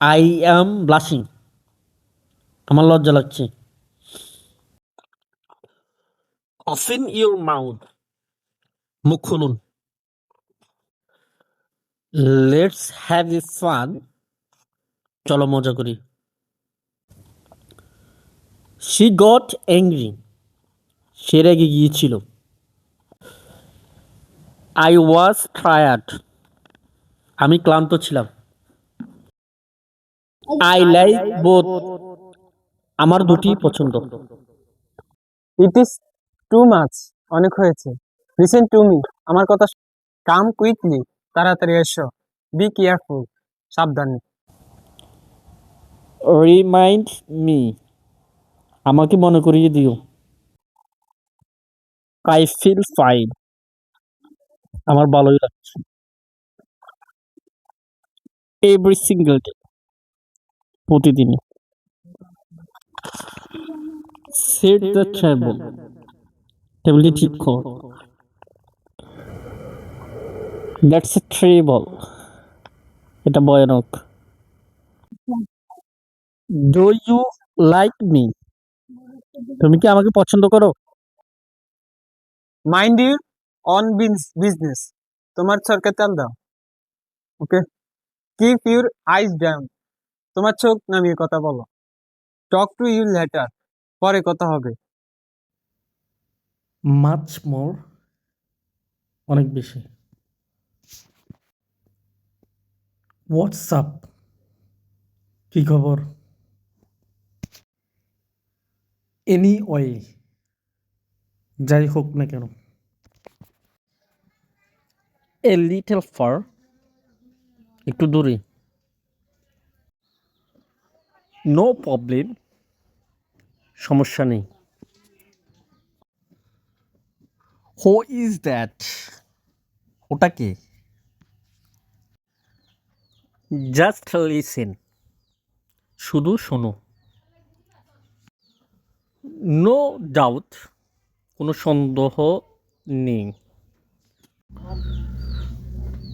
I am blushing. আমার লজ্জা লাগছে। Open your mouth. মুখ খুলুন। Let's have a fun. চলো মজা করি। She got angry. সে রেগে গিয়েছিল। I was tired. আমি ক্লান্ত ছিলাম। I like both. আমার দুটিই পছন্দ। ইট ইজ টু মাচ, অনেক হয়েছে। লিসেন টু মি, আমার কথা। কাম কুইকলি, তাড়াতাড়ি এসো। বি কেয়ারফুল, সাবধানে। Remind me. আমাকে মনে করিয়ে দিও। I feel fine. আমার ভালোই লাগছে। Every single day. প্রতিদিনই। Set the table. টেবিলটি ঠিক কর। That's a terrible. এটা ভয়ানক। Do you like me. তুমি কি আমাকে পছন্দ করো? মাইন্ড ইউর অন বিজনেস, তোমার সরকার চাল দাও। ওকে, কিপ ইউর আইস ডাউন, তোমার চোখ নামিয়ে কথা বলো। টক টু ইউ লেটার, পরে কথা হবে। Much more. অনেক বেশি। হোয়াটসঅ্যাপ। কি খবর? Anyway. যাই হোক না কেন। A little far. একটু দূরে। No problem. সমস্যা নেই। Who is that? ওটা কে? Just listen. শুধু শোনো। No doubt. কোনো সন্দেহ নেই।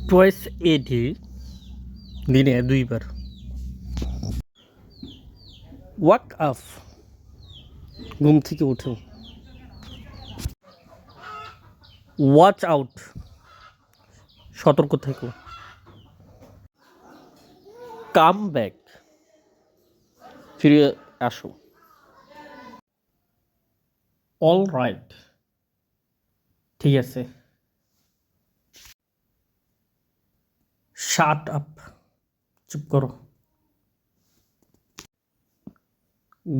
Twice a day. দিনে 2 বার। Wake up. ঘুম থেকে উঠো। Watch out. সতর্ক থেকো। Come back. ফিরে আসো। All right. ঠিক আছে। Shut up. চুপ করো।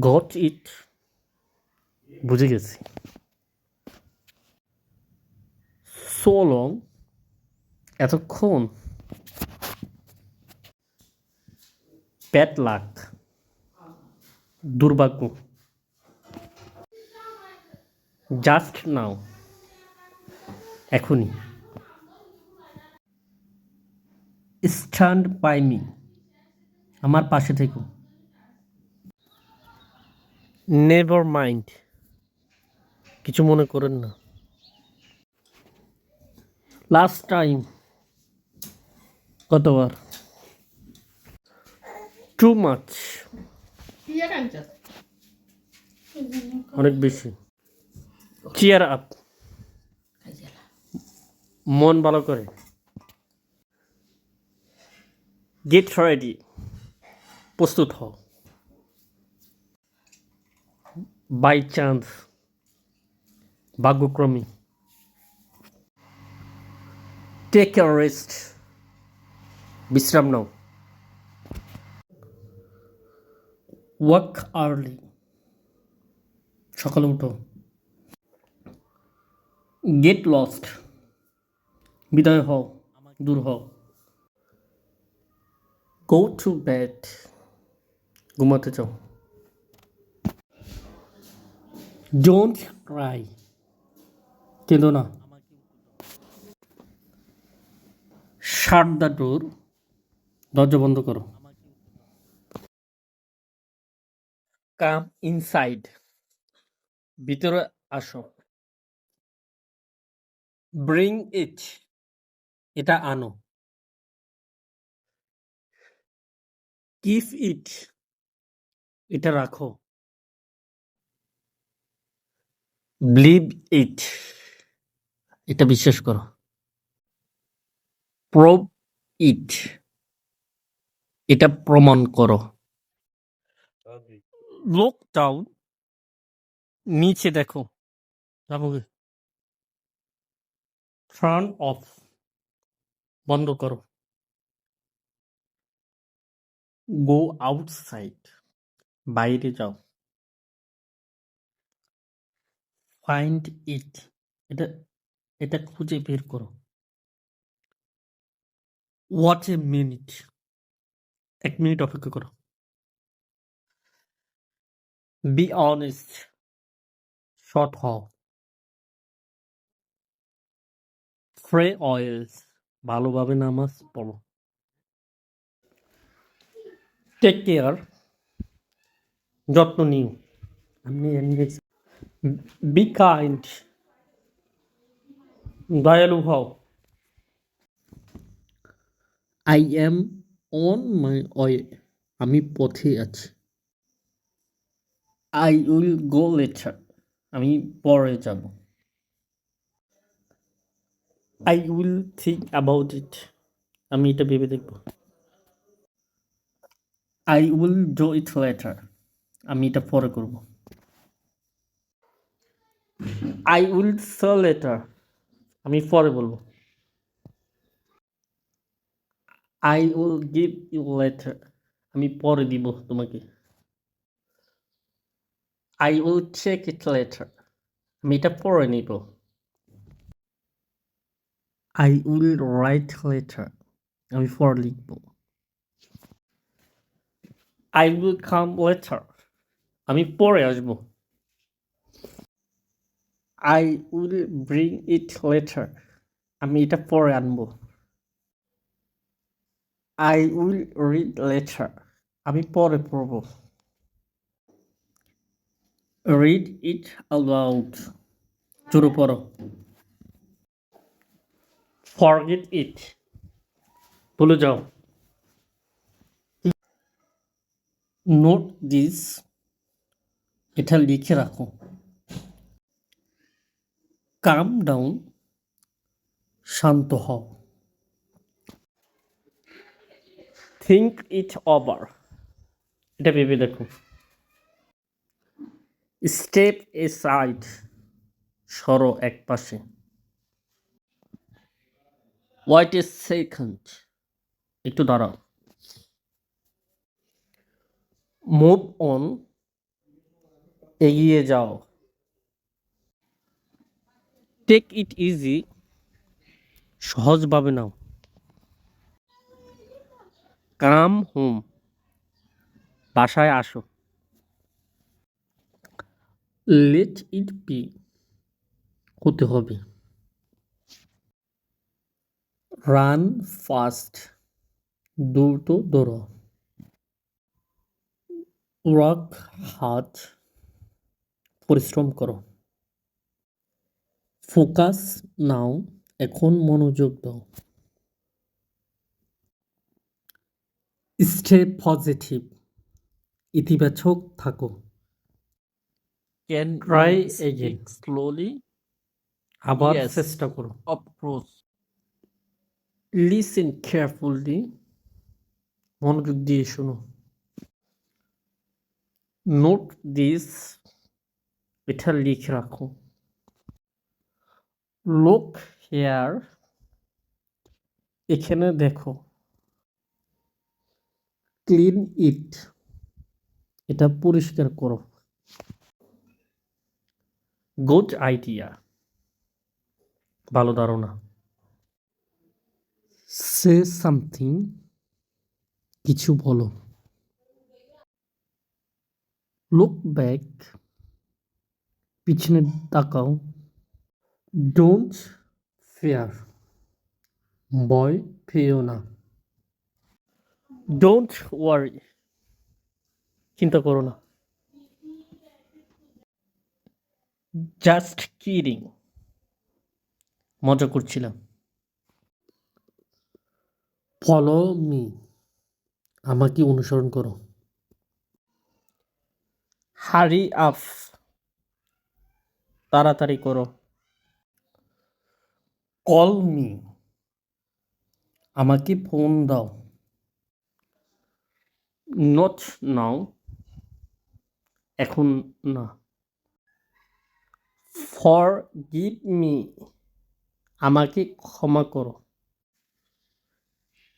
Got it. বুঝে গেছি। So long. এতক্ষণ। Bad luck. দুর্ভাগ্য। Just now. এখনই। Stand by me. আমার পাশে থেকো। Never mind. কিছু মনে করেন না। Last time. কতবার? Too much. অনেক বেশি। Cheer up. মন ভালো করে। Get ready. প্রস্তুত হও। By chance. ভাগ্যক্রমে। Take a rest. বিশ্রাম নাও। Wake early. সকালে উঠো। Get lost. বিদায় হও। দূর হও। Go to bed. ঘুমাতে চাও। Don't cry. কেঁদো না। Shut the door. দরজা বন্ধ করো। Come inside. ভিতরে আসো। Bring it. এটা আনো। কিপ ইট, এটা রাখো। বিলিভ ইট, এটা বিশ্বাস করো। প্রুভ ইট, এটা প্রমাণ করো। লুক ডাউন, নিচে দেখো। টার্ন অফ, বন্ধ করো। গো আউটসাইড, বাইরে যাও। ফাইন্ড ইট, এটা এটা খুঁজে বের করো। ওয়াট এ মিনিট, 1 মিনিট অপেক্ষা করো। বি অনেস্ট, সৎ হও। প্রে অলওয়েজ, ভালোভাবে নামাজ পড়ো। টেক কেয়ার, যত্ন নিও। বি কাইন্ড, দয়ালু হও। I am on my way, আমি পথে আছি। আই উইল গো লেটার, আমি পরে যাব। I will think about it, আমি এটা ভেবে দেখব। I will do it later, আমি এটা পরে করব। আই উইল সে লেটার, আমি পরে বলবো। I will give you later, আমি পরে দিব তোমাকে। I will check it later, আমি এটা পরে নিব। আই উইল রাইট লেটার, আমি পরে লিখব। আই উইল কাম লেটার, আমি পরে আসব। I will bring it later, আমি এটা পরে আনব। আই উইল রিড লেটার, আমি পরে পড়ব। রিড ইট অ্যালাউড, জোরে পড়ো। ফরগেট ইট, ভুলে যাও। নোট দিস, এটা লিখে রাখো। কাম ডাউন, শান্ত হও। থিঙ্ক ইট ওভার, এটা ভেবে দেখো। স্টেপ এ সাইড, সরো এক পাশে। ওয়েট এ সেকেন্ড, একটু দাঁড়াও। মুভ অন, এগিয়ে যাও। টেক ইট ইজি, সহজভাবে নাও। কাম হোম, বাসায় আসো। লেট ইট বি, হতে হবে। রান ফাস্ট, দ্রুত দৌড়ো। ওয়ার্ক হার্ড, পরিশ্রম করো। ফোকাস নাও, এখন মনোযোগ দাও। স্টে পজিটিভ, ইতিবাচক থাকো। Can Try you speak again. slowly? আবার Yes, চেষ্টা করো। of course. লিসেন কেয়ারফুলি, মনোযোগ দিয়ে শোনো। নোট দিস, এটা লিখে রাখো। লুক হেয়ার, এখানে দেখো। ক্লিন ইট, এটা পরিষ্কার করো। গুড আইডিয়া, ভালো ধারণা। সে সামথিং, কিছু বলো। লুক ব্যাক, পিছনে তাকাও। ডোন্ট ফিয়ার, ভয় পেও না। ডোন্ট ওয়ারি, চিন্তা করো না। জাস্ট কিডিং, মজা করছিলাম। ফলো মি, আমাকে অনুসরণ করো। হারি আপ, তাড়াতাড়ি করো। কল মি, আমাকে ফোন দাও। নট নাও, এখন না। ফর গিভ মি, আমাকে ক্ষমা করো।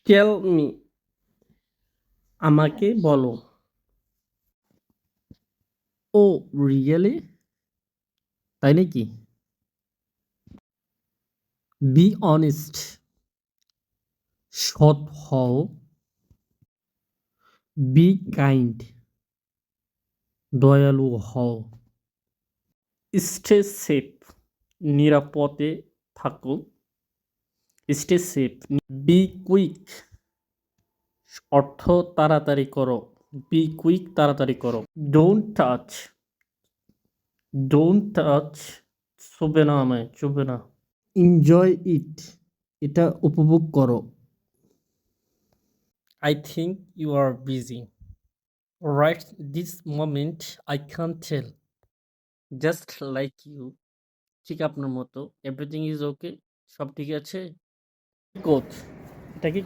টেল মি, আমাকে বলো। ও রিয়েলি, তাই নাকি? বি অনেস্ট, সৎ হও। বি কাইন্ড, দয়ালু হও। স্টে সেফ, নিরাপদে থাকো। Stay safe. বি কুইক, অর্থ তাড়াতাড়ি করো। বি কুইক, তাড়াতাড়ি করো। ডোন্ট টাচ, ডোন্ট টাচ, ছুবে না আমায়, ছুবে না। এনজয় ইট, এটা উপভোগ করো। I think you are busy. Right this moment I can tell. Just like you, ঠিক আপনার মতো। এভরিথিং ইজ ওকে, সব ঠিক আছে। গুড, এটা কি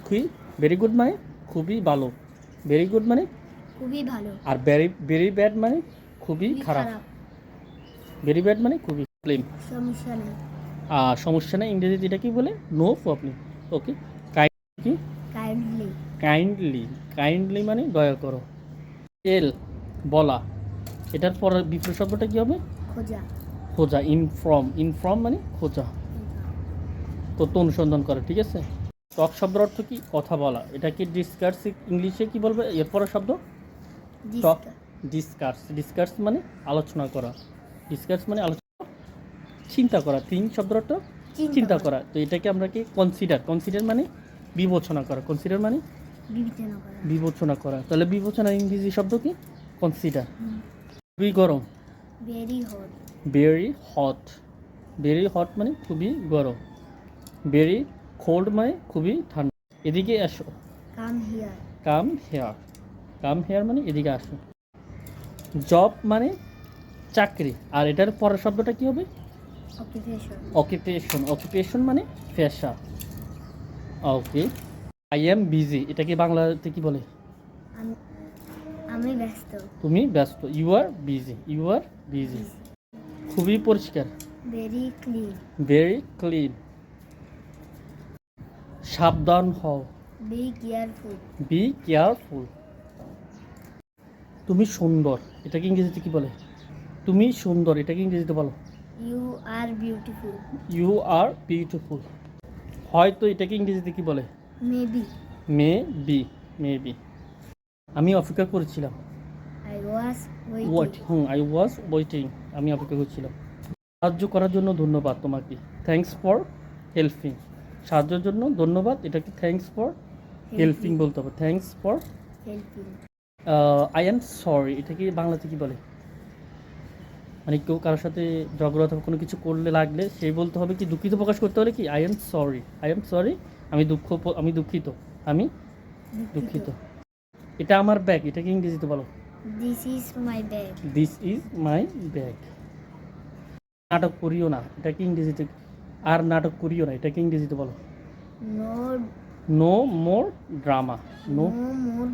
ভেরি গুড মানে খুবই ভালো। ভেরি গুড মানে খুবই ভালো। আর ভেরি ভেরি ব্যাড মানে খুবই খুবই খারাপ। ভেরি ব্যাড মানে খুবই প্লেন। সমস্যা নেই। সমস্যা নেই, ইংরেজিতে এটা কি বলে? No problem. ওকে। কি? কাইন্ডলি। কাইন্ডলি, কাইন্ডলি মানে দয়া করো। এল, বলা। এটার পর বিপরীত শব্দটা কি হবে? খোঁজা। খোঁজা। ইনফর্ম, ইনফর্ম মানে খোঁজা, তথ্য অনুসন্ধান করে, ঠিক আছে। টক শব্দের অর্থ কি? কথা বলা। এটা কি ডিসকার্স, ইংলিশে কি বলবে এরপরের শব্দ? টক। ডিসকার্স, ডিসকার্স মানে আলোচনা করা। ডিসকার্স মানে আলোচনা, চিন্তা করা। থিঙ্ক শব্দের অর্থ চিন্তা করা। তো এটাকে আমরা কি কনসিডার, কনসিডার মানে বিবেচনা করা। কনসিডার মানে বিবেচনা করা। বিবেচনা করা। তাহলে বিবেচনা ইংরেজি শব্দ কি? কনসিডার। খুবই গরম। Very hot. Very hot, very hot মানে খুবই গরম। ভেরি কোল্ড মানে খুবই ঠান্ডা। এদিকে আসো। Come here. Come here, come here মানে এদিকে আসো। জব মানে চাকরি। আর এটার পরের শব্দটা কি হবে? অকুপেশন। অকুপেশন, অকুপেশন মানে পেশা। ওকে। আই এম বিজি, এটাকে বাংলাতে কি বলে? আমি ব্যস্ত। তুমি ব্যস্ত। You are busy, you are busy. খুবই পরিষ্কার। Very clean. Very clean. সাবধান হও। Be careful. Be careful. তুমি সুন্দর, এটাকে ইংরেজিতে কি বলে? তুমি সুন্দর, এটাকে ইংরেজিতে বলো। You are beautiful. You are beautiful. হয়তো, এটাকে ইংরেজিতে কি বলে? Maybe. May be, may be. আমি অপেক্ষা করেছিলাম। I was wait, waiting. I was waiting, আমি অপেক্ষা করছিলাম। সাহায্য করার জন্য ধন্যবাদ তোমাকে। Thanks for helping. সাহায্যের জন্য ধন্যবাদ, এটাকে থ্যাঙ্কস ফর হেল্পিং বলতে হবে। Thanks for helping. I am sorry, এটাকে বাংলাতে কি বলে? মানে কেউ কারোর সাথে ঝগড়া অথবা কোনো কিছু করলে লাগলে সেই বলতে হবে কি, দুঃখিত প্রকাশ করতে হলে কি? I am sorry, I am sorry, আমি দুঃখিত, আমি দুঃখিত। এটা আমার ব্যাগ, এটাকে ইংরেজিতে বলো। This is my bag. This is my bag. নাটক করিও না, এটাকে ইংরেজিতে, আর নাটক করিও না, এটাকে ইংরেজিতে বলো। No no more drama. No মোর